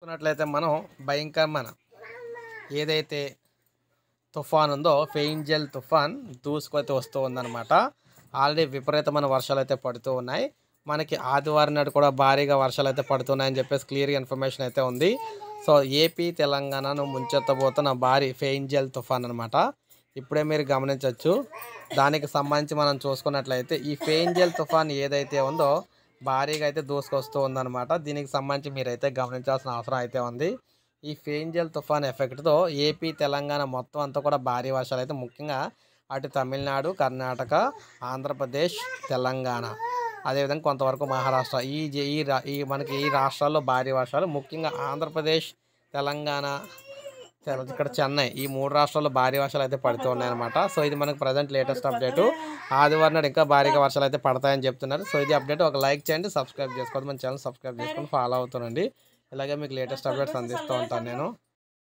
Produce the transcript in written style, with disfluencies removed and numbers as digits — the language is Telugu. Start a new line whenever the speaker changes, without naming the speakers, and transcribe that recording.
చూసుకున్నట్లయితే మనం భయంకరమైన ఏదైతే తుఫాన్ ఉందో ఫెయింజల్ తుఫాన్ దూసుకొచ్చి వస్తూ ఉందన్నమాట. ఆల్రెడీ విపరీతమైన వర్షాలు అయితే పడుతూ ఉన్నాయి. మనకి ఆదివారం నాడు కూడా భారీగా వర్షాలు అయితే పడుతున్నాయని చెప్పేసి క్లియర్గా ఇన్ఫర్మేషన్ అయితే ఉంది. సో ఏపీ తెలంగాణను ముంచెత్తబోతున్న భారీ ఫెయింజల్ తుఫాన్ అనమాట. ఇప్పుడే మీరు గమనించవచ్చు. దానికి సంబంధించి మనం చూసుకున్నట్లయితే ఈ ఫెయింజల్ తుఫాన్ ఏదైతే ఉందో భారీగా అయితే దూసుకొస్తూ ఉందన్నమాట. దీనికి సంబంధించి మీరైతే గమనించాల్సిన అవసరం అయితే ఉంది. ఈ ఫెయింజల్ తుఫాన్ ఎఫెక్ట్తో ఏపీ తెలంగాణ మొత్తం అంతా కూడా భారీ వర్షాలు అయితే ముఖ్యంగా అటు తమిళనాడు, కర్ణాటక, ఆంధ్రప్రదేశ్, తెలంగాణ, అదేవిధంగా కొంతవరకు మహారాష్ట్ర ఈ మనకి ఈ రాష్ట్రాల్లో భారీ వర్షాలు, ముఖ్యంగా ఆంధ్రప్రదేశ్, తెలంగాణ, ఇక్కడ చెన్నై, ఈ 3 రాష్ట్రాల్లో భారీ వర్షాలు అయితే పడుతూ ఉన్నాయన్నమాట. సో ఇది మనకు ప్రజెంట్ లేటెస్ట్ అప్డేటు. ఆదివారం నాడు ఇంకా భారీగా వర్షాలు అయితే పడతాయని చెప్తున్నారు. సో ఇది అప్డేట్. ఒక లైక్ చేయండి, సబ్స్క్రైబ్ చేసుకోండి, మన ఛానల్ సబ్స్క్రైబ్ చేసుకొని ఫాలో అవుతానండి. ఇలాగే మీకు లేటెస్ట్ అప్డేట్స్ అందిస్తూ ఉంటాను నేను.